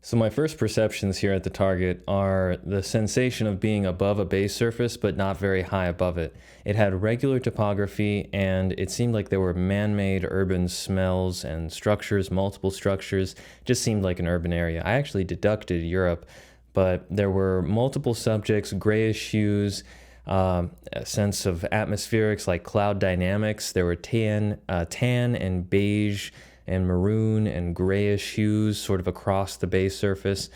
So my first perceptions here at the target are the sensation of being above a base surface, but not very high above it. It had regular topography, and it seemed like there were man-made urban smells and structures, multiple structures. Just seemed like an urban area. I actually deducted Europe, but there were multiple subjects, grayish hues, a sense of atmospherics like cloud dynamics. There were tan and beige and maroon and grayish hues sort of across the base surface,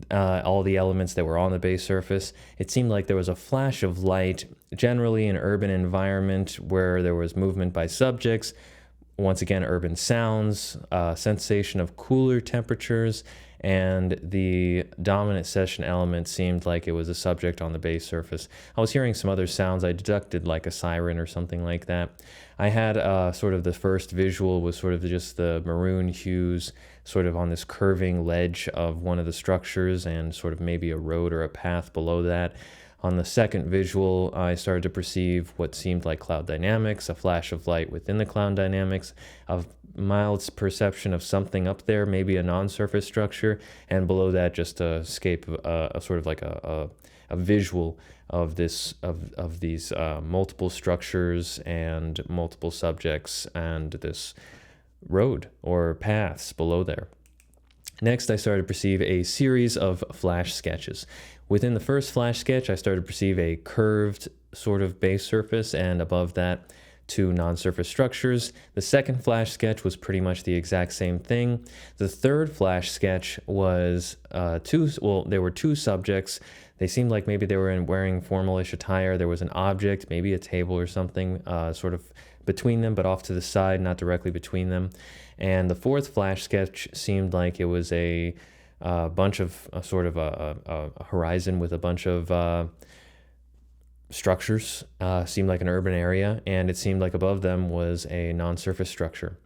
all the elements that were on the base surface. It seemed like there was a flash of light, generally an urban environment where there was movement by subjects, once again, urban sounds, sensation of cooler temperatures, and the dominant session element seemed like it was a subject on the base surface. I was hearing some other sounds. I deducted like a siren or something like that. I had sort of the first visual was sort of just the maroon hues sort of on this curving ledge of one of the structures and sort of maybe a road or a path below that. On the second visual, I started to perceive what seemed like cloud dynamics, a flash of light within the cloud dynamics, a mild perception of something up there, maybe a non-surface structure, and below that just a scape, a sort of like a visual of these multiple structures and multiple subjects and this road or paths below there. Next, I started to perceive a series of flash sketches. Within the first flash sketch, I started to perceive a curved sort of base surface, and above that, two non-surface structures. The second flash sketch was pretty much the exact same thing. The third flash sketch was there were two subjects. They seemed like maybe they were wearing formalish attire. There was an object, maybe a table or something, sort of between them, but off to the side, not directly between them. And the fourth flash sketch seemed like it was a bunch of sort of a horizon with a bunch of structures, seemed like an urban area, and it seemed like above them was a non-surface structure.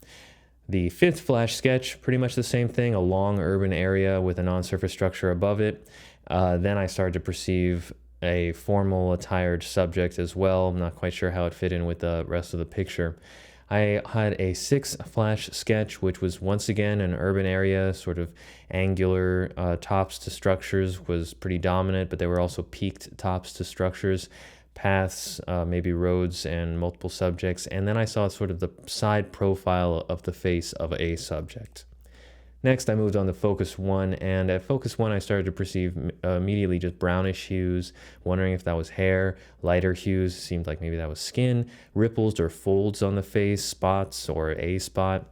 The fifth flash sketch, pretty much the same thing, a long urban area with a non-surface structure above it. Then I started to perceive a formal attired subject as well. I'm not quite sure how it fit in with the rest of the picture. I had a sixth flash sketch, which was once again an urban area, sort of angular tops to structures was pretty dominant, but there were also peaked tops to structures, paths, maybe roads and multiple subjects. And then I saw sort of the side profile of the face of a subject. Next, I moved on to focus one, and at focus one, I started to perceive immediately just brownish hues, wondering if that was hair, lighter hues, seemed like maybe that was skin, ripples or folds on the face, spots or a spot,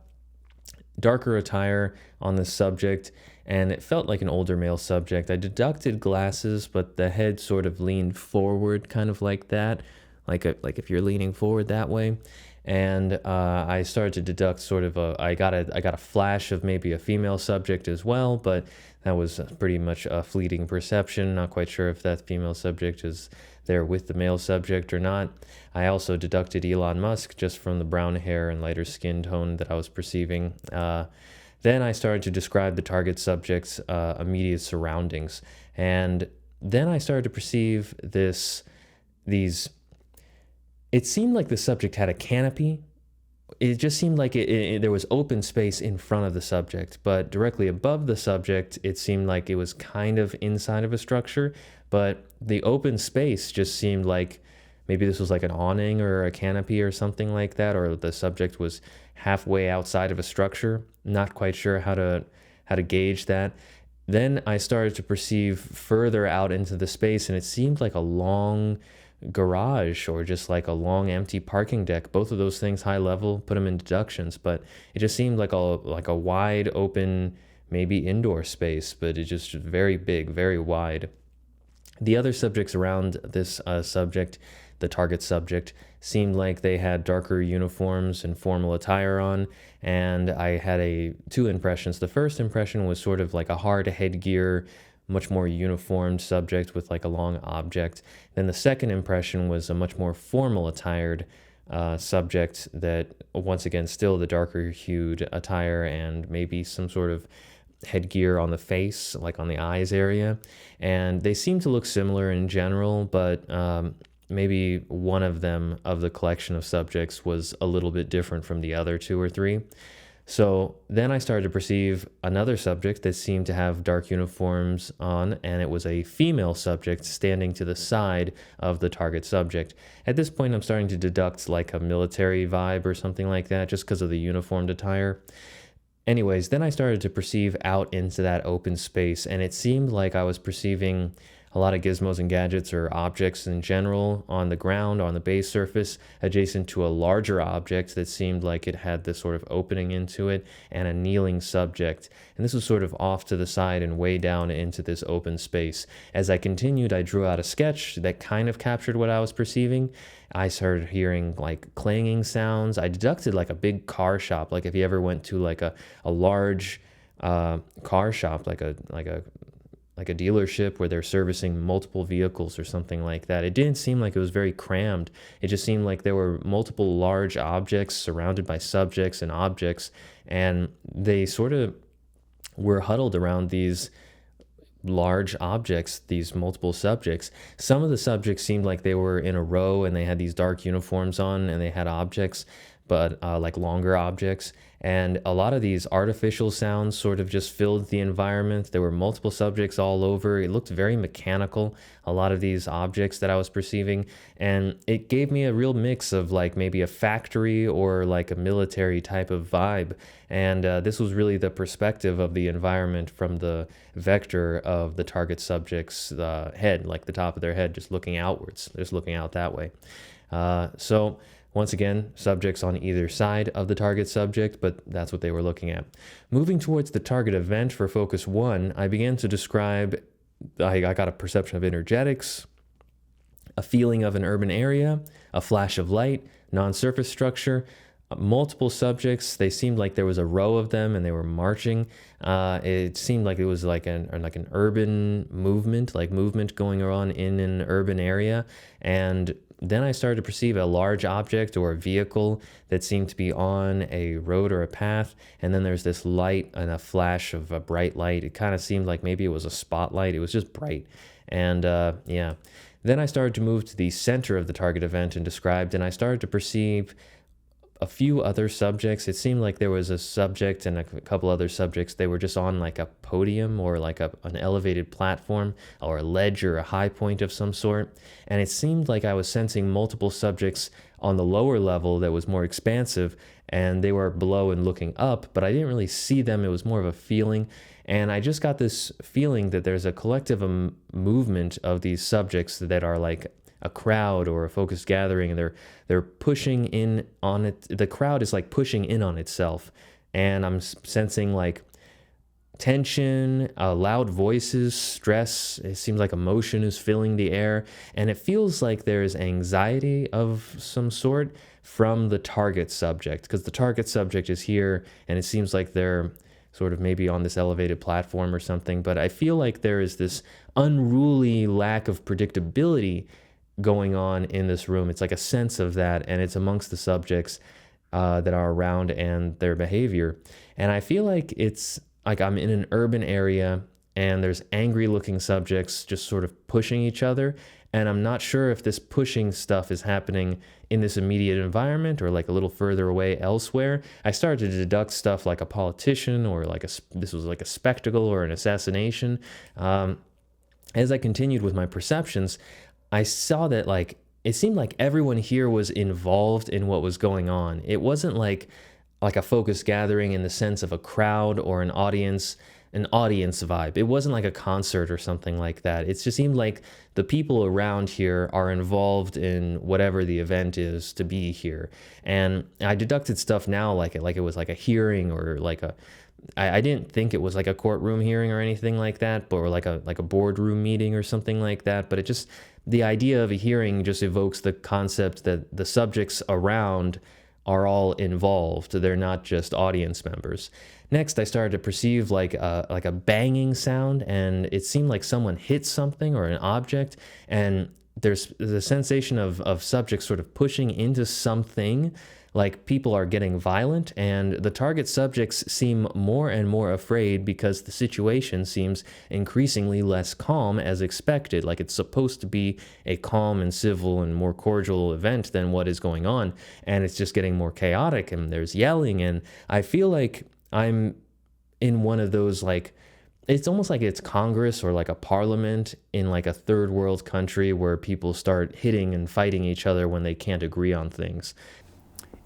darker attire on the subject, and it felt like an older male subject. I deducted glasses, but the head sort of leaned forward, kind of like that, like if you're leaning forward that way. And I started to deduct sort of I got a flash of maybe a female subject as well, but that was pretty much a fleeting perception. Not quite sure if that female subject is there with the male subject or not. I also deducted Elon Musk just from the brown hair and lighter skin tone that I was perceiving. Then I started to describe the target subject's immediate surroundings, and then I started to perceive these. It seemed like the subject had a canopy. It just seemed like there was open space in front of the subject, but directly above the subject, it seemed like it was kind of inside of a structure, but the open space just seemed like maybe this was like an awning or a canopy or something like that, or the subject was halfway outside of a structure. Not quite sure how to gauge that. Then I started to perceive further out into the space, and it seemed like a long garage or just like a long empty parking deck. Both of those things high level, put them in deductions, but it just seemed like a wide open, maybe indoor space, but it just very big, very wide. The other subjects around this subject, the target subject, seemed like they had darker uniforms and formal attire on, and I had two impressions. The first impression was sort of like a hard headgear, much more uniformed subject with like a long object. Then the second impression was a much more formal attired subject that, once again, still the darker hued attire and maybe some sort of headgear on the face, like on the eyes area. And they seem to look similar in general, but maybe one of them, of the collection of subjects, was a little bit different from the other two or three. So then I started to perceive another subject that seemed to have dark uniforms on, and it was a female subject standing to the side of the target subject. At this point, I'm starting to deduct like a military vibe or something like that, just because of the uniformed attire. Anyways, then I started to perceive out into that open space, and it seemed like I was perceiving a lot of gizmos and gadgets or objects in general on the ground, on the base surface, adjacent to a larger object that seemed like it had this sort of opening into it, and a kneeling subject. And this was sort of off to the side and way down into this open space. As I continued, I drew out a sketch that kind of captured what I was perceiving. I started hearing like clanging sounds. I deducted like a big car shop, like if you ever went to like a large car shop, like a dealership where they're servicing multiple vehicles or something like that. It didn't seem like it was very crammed. It just seemed like there were multiple large objects surrounded by subjects and objects, and they sort of were huddled around these large objects, these multiple subjects. Some of the subjects seemed like they were in a row and they had these dark uniforms on and they had objects, but like longer objects. And a lot of these artificial sounds sort of just filled the environment. There were multiple subjects all over. It looked very mechanical, a lot of these objects that I was perceiving. And it gave me a real mix of like maybe a factory or like a military type of vibe. And this was really the perspective of the environment from the vector of the target subject's head, like the top of their head, just looking outwards, just looking out that way. So once again, subjects on either side of the target subject, but that's what they were looking at. Moving towards the target event for focus 1, I began to describe, I got a perception of energetics, a feeling of an urban area, a flash of light, non-surface structure, multiple subjects. They seemed like there was a row of them and they were marching. It seemed like it was like an urban movement, like movement going on in an urban area. And then I started to perceive a large object or a vehicle that seemed to be on a road or a path. And then there's this light and a flash of a bright light. It kind of seemed like maybe it was a spotlight. It was just bright. And yeah. Then I started to move to the center of the target event and described, and I started to perceive a few other subjects. It seemed like there was a subject and a couple other subjects. They were just on like a podium or like an elevated platform or a ledge or a high point of some sort. And it seemed like I was sensing multiple subjects on the lower level that was more expansive, and they were below and looking up, but I didn't really see them. It was more of a feeling. And I just got this feeling that there's a collective movement of these subjects that are like a crowd or a focused gathering, and they're pushing in on it. The crowd is like pushing in on itself, and I'm sensing like tension, loud voices, stress. It seems like emotion is filling the air, and it feels like there's anxiety of some sort from the target subject, because the target subject is here, and it seems like they're sort of maybe on this elevated platform or something. But I feel like there is this unruly lack of predictability going on in this room. It's like a sense of that, and it's amongst the subjects that are around and their behavior. And I feel like it's like I'm in an urban area and there's angry looking subjects just sort of pushing each other. And I'm not sure if this pushing stuff is happening in this immediate environment or like a little further away elsewhere. I started to deduct stuff like a politician or like this was like a spectacle or an assassination. As I continued with my perceptions, I saw that like it seemed like everyone here was involved in what was going on. It wasn't like a focused gathering in the sense of a crowd or an audience vibe. It wasn't like a concert or something like that. It just seemed like the people around here are involved in whatever the event is to be here. And I deducted stuff now like it was like a hearing or like I didn't think it was like a courtroom hearing or anything like that, but or like a boardroom meeting or something like that. But it just, the idea of a hearing just evokes the concept that the subjects around are all involved. They're not just audience members. Next, I started to perceive like a banging sound, and it seemed like someone hit something or an object, and there's the sensation of subjects sort of pushing into something Like people are getting violent, and the target subjects seem more and more afraid because the situation seems increasingly less calm as expected. Like it's supposed to be a calm and civil and more cordial event than what is going on, and it's just getting more chaotic, and there's yelling, and I feel like I'm in one of those, like, it's almost like it's Congress or like a parliament in like a third world country where people start hitting and fighting each other when they can't agree on things.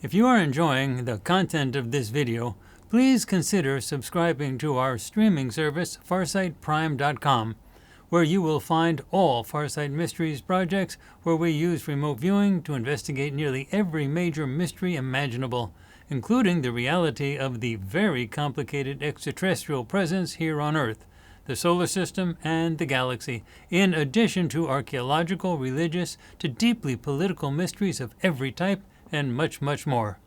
If you are enjoying the content of this video, please consider subscribing to our streaming service, FarsightPrime.com, where you will find all Farsight Mysteries projects where we use remote viewing to investigate nearly every major mystery imaginable, including the reality of the very complicated extraterrestrial presence here on Earth, the solar system, and the galaxy, in addition to archaeological, religious, to deeply political mysteries of every type, and much, much more.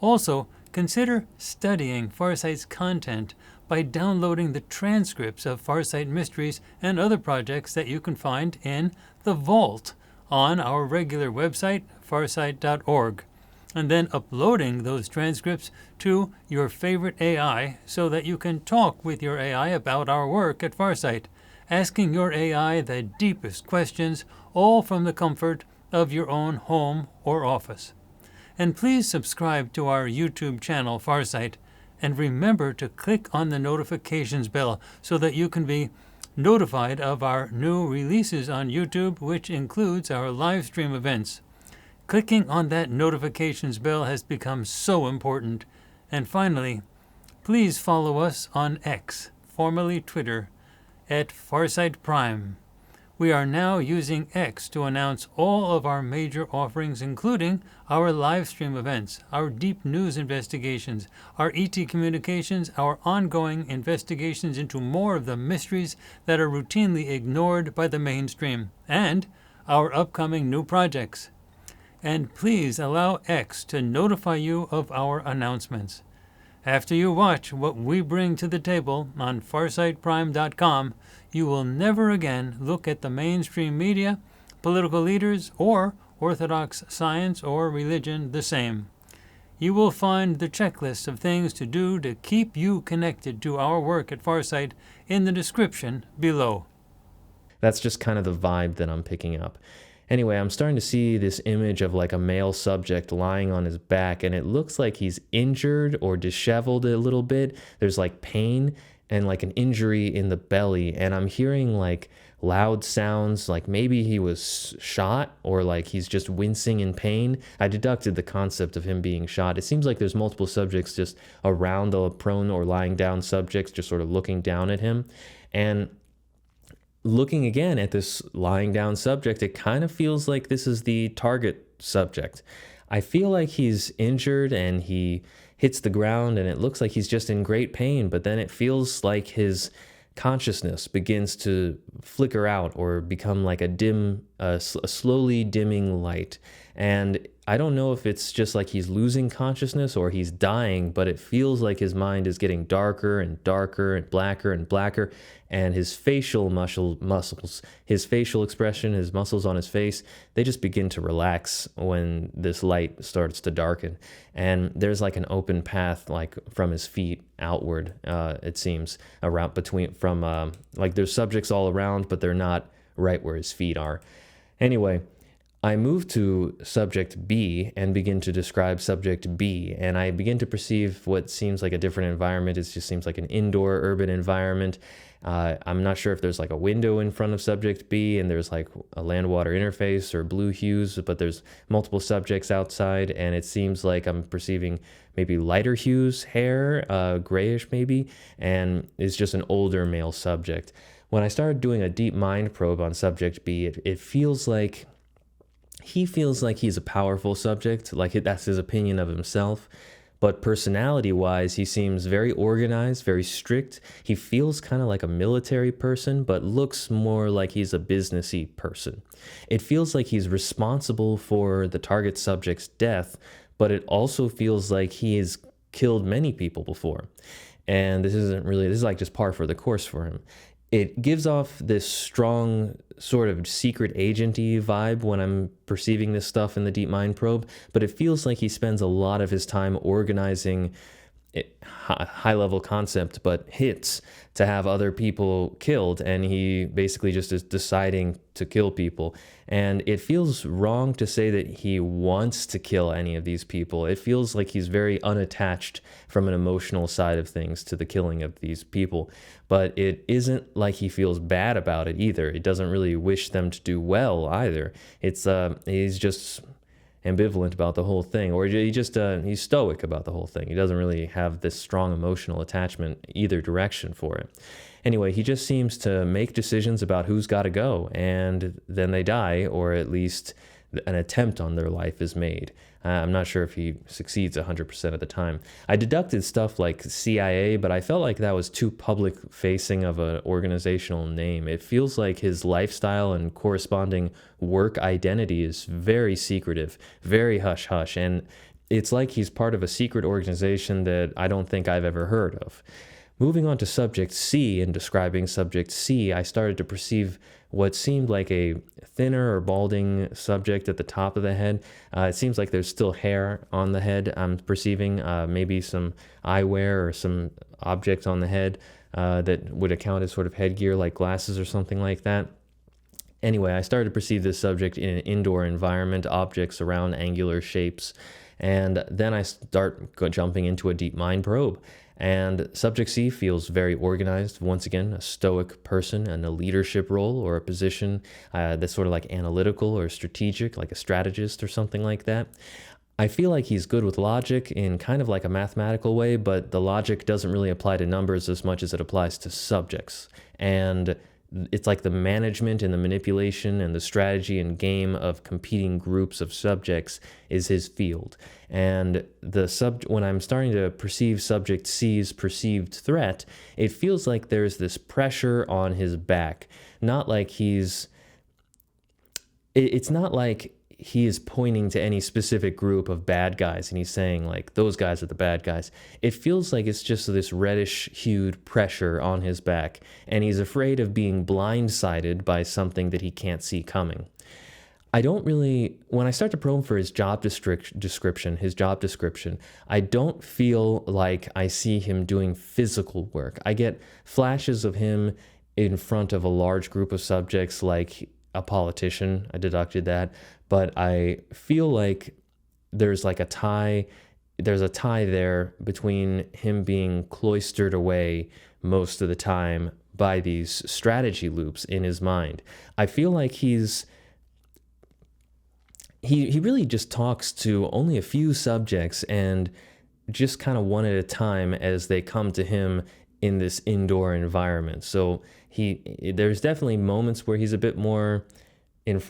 Also, consider studying Farsight's content by downloading the transcripts of Farsight Mysteries and other projects that you can find in the Vault on our regular website, farsight.org, and then uploading those transcripts to your favorite AI so that you can talk with your AI about our work at Farsight, asking your AI the deepest questions, all from the comfort of your own home or office. And please subscribe to our YouTube channel, Farsight, and remember to click on the notifications bell so that you can be notified of our new releases on YouTube, which includes our live stream events. Clicking on that notifications bell has become so important. And finally, please follow us on X, formerly Twitter, at Farsight Prime. We are now using X to announce all of our major offerings, including our live stream events, our deep news investigations, our ET communications, our ongoing investigations into more of the mysteries that are routinely ignored by the mainstream, and our upcoming new projects. And please allow X to notify you of our announcements. After you watch what we bring to the table on FarsightPrime.com, you will never again look at the mainstream media, political leaders, or orthodox science or religion the same. You will find the checklist of things to do to keep you connected to our work at Farsight in the description below. That's just kind of the vibe that I'm picking up. Anyway, I'm starting to see this image of like a male subject lying on his back, and it looks like he's injured or disheveled a little bit. There's like pain and like an injury in the belly, and I'm hearing like loud sounds, like maybe he was shot or like he's just wincing in pain. I deducted the concept of him being shot. It seems like there's multiple subjects just around the prone or lying down subjects, just sort of looking down at him. And looking again at this lying down subject, it kind of feels like this is the target subject. I feel like he's injured and he hits the ground and it looks like he's just in great pain, but then it feels like his consciousness begins to flicker out or become like a slowly dimming light. And I don't know if it's just like he's losing consciousness or he's dying, but it feels like his mind is getting darker and darker and blacker, and his facial muscles, his facial expression, his muscles on his face, they just begin to relax when this light starts to darken. And there's like an open path, like from his feet outward, it seems, around like there's subjects all around, but they're not right where his feet are. Anyway, I move to subject B and begin to describe subject B, and I begin to perceive what seems like a different environment. It just seems like an indoor urban environment. I'm not sure if there's like a window in front of subject B and there's like a land-water interface or blue hues, but there's multiple subjects outside, and it seems like I'm perceiving maybe lighter hues, hair, grayish maybe, and it's just an older male subject. When I started doing a deep mind probe on subject B, it feels like he feels like he's a powerful subject, like that's his opinion of himself. But personality-wise, he seems very organized, very strict. He feels kind of like a military person, but looks more like he's a businessy person. It feels like he's responsible for the target subject's death, but it also feels like he has killed many people before. And this is like just par for the course for him. it gives off this strong sort of secret agenty vibe when I'm perceiving this stuff in the deep mind probe, but it feels like he spends a lot of his time organizing high level concept, but hits to have other people killed, and he basically just is deciding to kill people. And it feels wrong to say that he wants to kill any of these people. It feels like he's very unattached from an emotional side of things to the killing of these people, but it isn't like he feels bad about it either. He doesn't really wish them to do well either. He's just ambivalent about the whole thing, or he's stoic about the whole thing. He doesn't really have this strong emotional attachment either direction for it. Anyway, he just seems to make decisions about who's got to go, and then they die, or at least an attempt on their life is made. I'm not sure if he succeeds 100% of the time. I deducted stuff like CIA, but I felt like that was too public-facing of an organizational name. It feels like his lifestyle and corresponding work identity is very secretive, very hush-hush, and it's like he's part of a secret organization that I don't think I've ever heard of. Moving on to subject C, and describing subject C, I started to perceive what seemed like a thinner or balding subject at the top of the head. It seems like there's still hair on the head. I'm perceiving maybe some eyewear or some object on the head that would account as sort of headgear, like glasses or something like that. Anyway, I started to perceive this subject in an indoor environment, objects around angular shapes, and then I start jumping into a deep mind probe. And subject C feels very organized. Once again, a stoic person in a leadership role or a position that's sort of like analytical or strategic, like a strategist or something like that. I feel like he's good with logic in kind of like a mathematical way, but the logic doesn't really apply to numbers as much as it applies to subjects. And it's like the management and the manipulation and the strategy and game of competing groups of subjects is his field. And when I'm starting to perceive subject C's perceived threat, it feels like there's this pressure on his back. It's not like he is pointing to any specific group of bad guys and he's saying like, those guys are the bad guys. It feels like it's just this reddish hued pressure on his back, and he's afraid of being blindsided by something that he can't see coming. When I start to probe for his job description, I don't feel like I see him doing physical work. I get flashes of him in front of a large group of subjects like a politician. I deducted that, but I feel like there's a tie there between him being cloistered away most of the time by these strategy loops in his mind. I feel like he really just talks to only a few subjects and just kind of one at a time as they come to him in this indoor environment. So there's definitely moments where he's a bit more in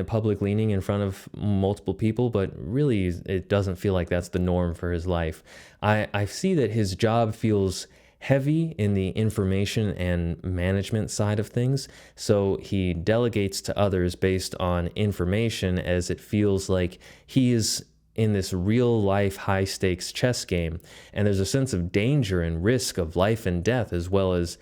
public leaning in front of multiple people, but really it doesn't feel like that's the norm for his life. I see that his job feels heavy in the information and management side of things, so he delegates to others based on information, as it feels like he is in this real life high stakes chess game, and there's a sense of danger and risk of life and death, as well as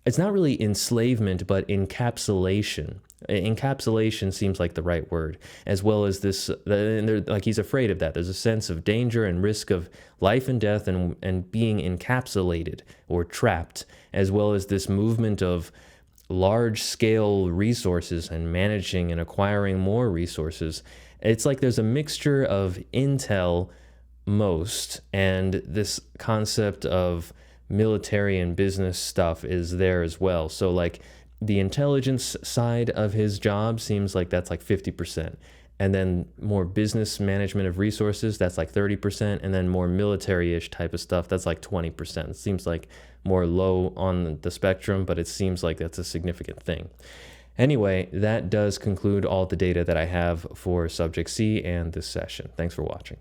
it's not really enslavement, but encapsulation. Encapsulation seems like the right word, as well as this, like he's afraid of that. There's a sense of danger and risk of life and death and being encapsulated or trapped, as well as this movement of large-scale resources and managing and acquiring more resources. It's like there's a mixture of intel most, and this concept of military and business stuff is there as well. So like the intelligence side of his job seems like that's like 50%. And then more business management of resources, that's like 30%. And then more military-ish type of stuff, that's like 20%. It seems like more low on the spectrum, but it seems like that's a significant thing. Anyway, that does conclude all the data that I have for Subject C and this session. Thanks for watching.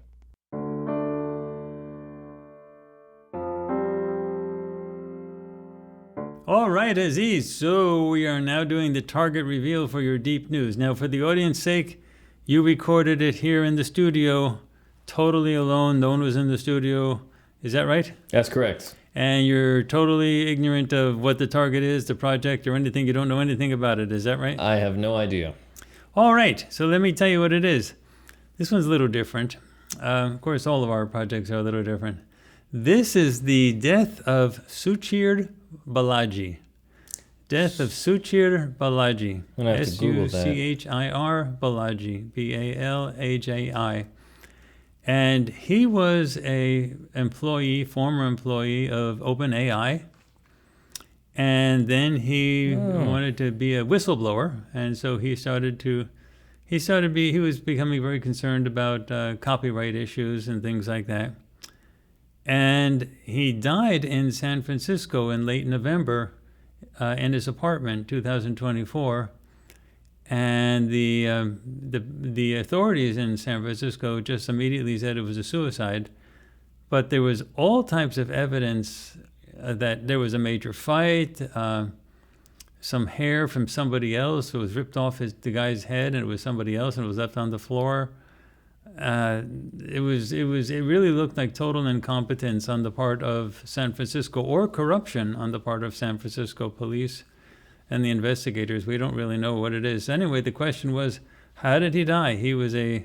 All right, Aziz, so we are now doing the target reveal for your deep news. Now, for the audience's sake, you recorded it here in the studio, totally alone. No one was in the studio. Is that right? That's correct. and you're totally ignorant of what the target is, the project, or anything. You don't know anything about it. Is that right? I have no idea. All right. So let me tell you what it is. This one's a little different. Of course, all of our projects are a little different. This is the death of Suchir Balaji. Death of Suchir Balaji. I'm gonna have to Google that. Suchir Balaji. Balaji. And he was a former employee of OpenAI. And then he wanted to be a whistleblower. And so he was becoming very concerned about copyright issues and things like that. And he died in San Francisco in late November in his apartment, 2024. And the authorities in San Francisco just immediately said it was a suicide. But there was all types of evidence that there was a major fight. Some hair from somebody else. It was ripped off the guy's head, and it was somebody else, and it was left on the floor. It really looked like total incompetence on the part of San Francisco, or corruption on the part of San Francisco police and the investigators. We don't really know what it is. Anyway, the question was, how did he die? He was a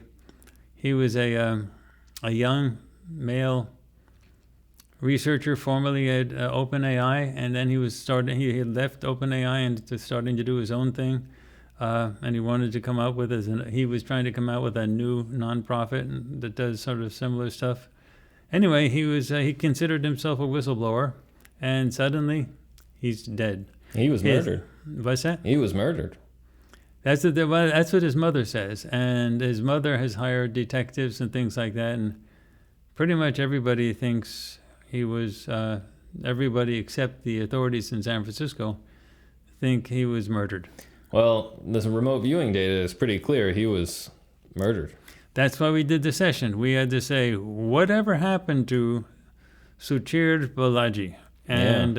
young male researcher formerly at OpenAI, and then he had left OpenAI and starting to do his own thing. And he wanted to come out with he was trying to come out with a new nonprofit that does sort of similar stuff. Anyway, he considered himself a whistleblower, and suddenly he's dead. He was murdered. What's that? He was murdered. That's what his mother says, and his mother has hired detectives and things like that, and pretty much everybody thinks he was. Everybody except the authorities in San Francisco think he was murdered. Well, the remote viewing data is pretty clear. He was murdered. That's why we did the session. We had to say, whatever happened to Suchir Balaji? And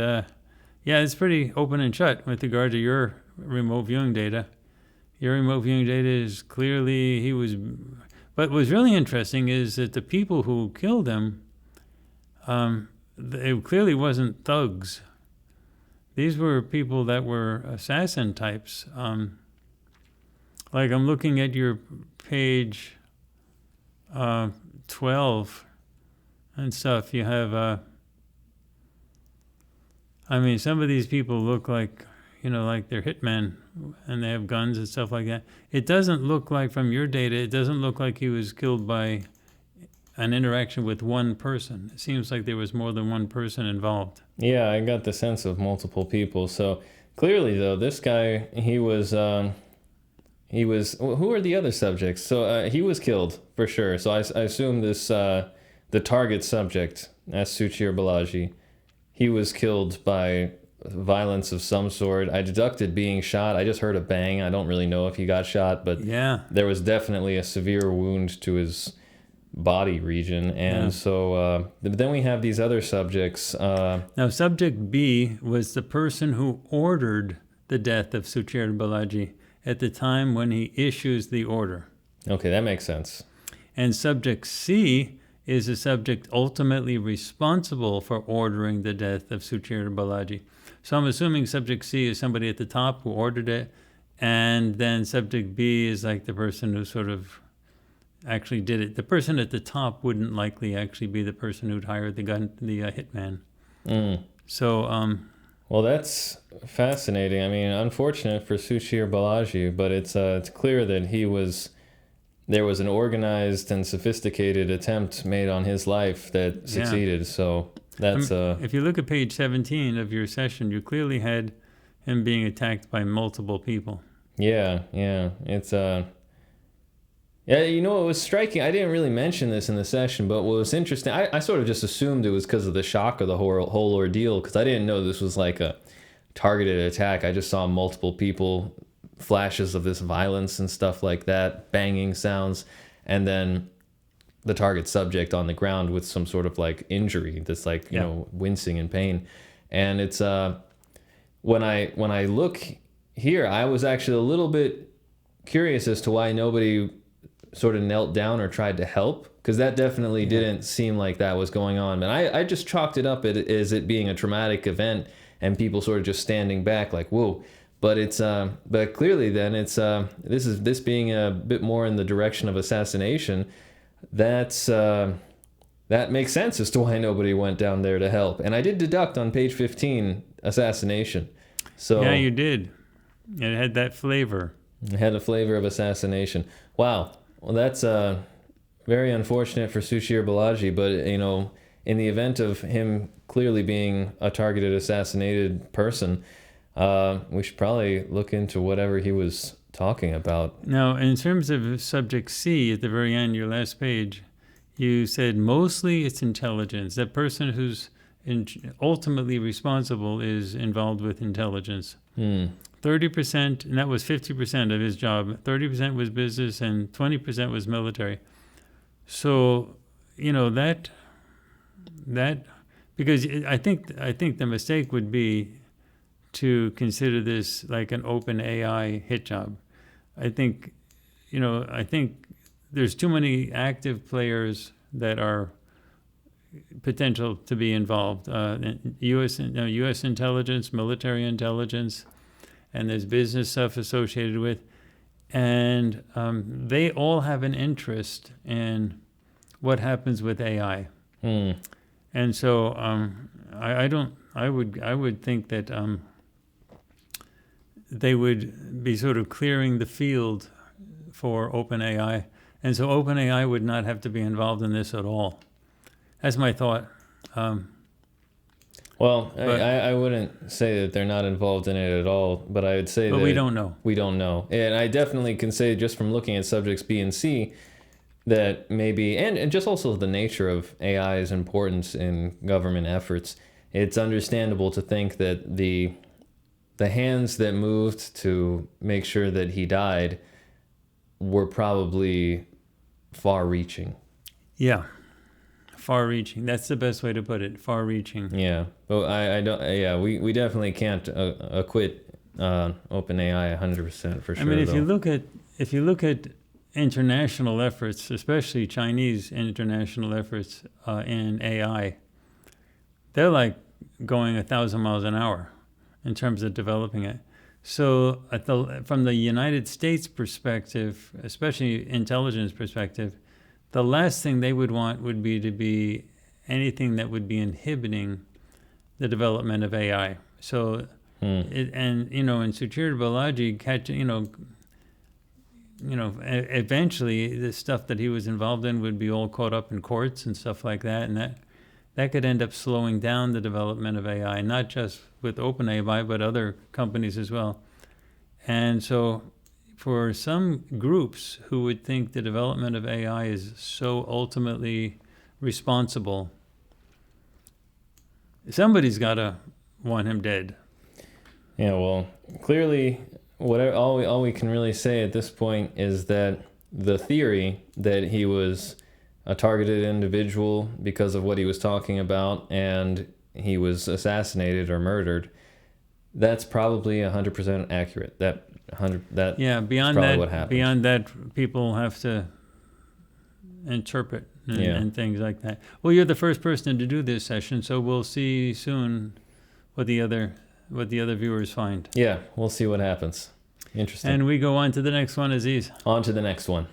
it's pretty open and shut with regard to your remote viewing data. Your remote viewing data is clearly he was. But what's really interesting is that the people who killed him, it clearly wasn't thugs. These were people that were assassin types. Like I'm looking at your page 12 and stuff. You have, some of these people look like, like they're hitmen and they have guns and stuff like that. It doesn't look like, from your data, it doesn't look like he was killed by an interaction with one person. It seems like there was more than one person involved. Yeah, I got the sense of multiple people. So clearly, though, this guy, he was. Who are the other subjects? So he was killed for sure. So I assume this the target subject, as Suchir Balaji, he was killed by violence of some sort. I deducted being shot. I just heard a bang. I don't really know if he got shot, but there was definitely a severe wound to his body region. And so then we have these other subjects. Now, subject B was the person who ordered the death of Suchir Balaji at the time when he issues the order. Okay, that makes sense. And subject C is the subject ultimately responsible for ordering the death of Suchir Balaji. So I'm assuming subject C is somebody at the top who ordered it, and then subject B is like the person who sort of actually did it. The person at the top wouldn't likely actually be the person who'd hired the hitman. So, well, that's fascinating. I mean, unfortunate for Suchir Balaji, but it's clear that there was an organized and sophisticated attempt made on his life that succeeded. Yeah. So that's if you look at page 17 of your session, you clearly had him being attacked by multiple people. Yeah. It's yeah, it was striking. I didn't really mention this in the session, but what was interesting, I sort of just assumed it was because of the shock of the whole ordeal, because I didn't know this was like a targeted attack. I just saw multiple people, flashes of this violence and stuff like that, banging sounds, and then the target subject on the ground with some sort of like injury that's like, wincing in pain. And it's, when I look here, I was actually a little bit curious as to why nobody sort of knelt down or tried to help, because that definitely didn't seem like that was going on. And I just chalked it up as it being a traumatic event and people sort of just standing back like, whoa. But it's but clearly then it's this being a bit more in the direction of assassination. That's that makes sense as to why nobody went down there to help. And I did deduct on page 15 assassination. So Yeah, you did. It had that flavor. It had a flavor of assassination. Wow. Well, that's very unfortunate for Suchir Balaji, but in the event of him clearly being a targeted, assassinated person, we should probably look into whatever he was talking about. Now, in terms of subject C at the very end, your last page, you said mostly it's intelligence. That person who's ultimately responsible is involved with intelligence. 30%, and that was 50% of his job. 30% was business and 20% was military. So, that because I think the mistake would be to consider this like an open AI hit job. I think there's too many active players that are potential to be involved. U.S. intelligence, military intelligence, and there's business stuff associated with, and they all have an interest in what happens with AI. And so I would think that they would be sort of clearing the field for OpenAI, and so OpenAI would not have to be involved in this at all. That's my thought. I wouldn't say that they're not involved in it at all, but I would say that we don't know. We don't know. And I definitely can say, just from looking at subjects B and C, that maybe, and just also the nature of AI's importance in government efforts, it's understandable to think that the hands that moved to make sure that he died were probably far-reaching. Yeah. Far-reaching. That's the best way to put it. Far-reaching. Yeah. Well, I don't. Yeah, we definitely can't acquit OpenAI 100% for sure. I mean, if you look at international efforts, especially Chinese international efforts in AI, they're like going 1,000 miles an hour in terms of developing it. So from the United States perspective, especially intelligence perspective, the last thing they would want would be to be anything that would be inhibiting the development of AI. So, in Suchir Balaji, eventually the stuff that he was involved in would be all caught up in courts and stuff like that, and that could end up slowing down the development of AI, not just with OpenAI, but other companies as well. And so for some groups who would think the development of AI is so ultimately responsible, somebody's got to want him dead. Yeah, well, clearly, all we can really say at this point is that the theory that he was a targeted individual because of what he was talking about and he was assassinated or murdered, that's probably 100% accurate. Beyond that, people have to interpret and things like that. Well, you're the first person to do this session, so we'll see soon what the other viewers find. Yeah, we'll see what happens. Interesting. And we go on to the next one, Aziz. On to the next one.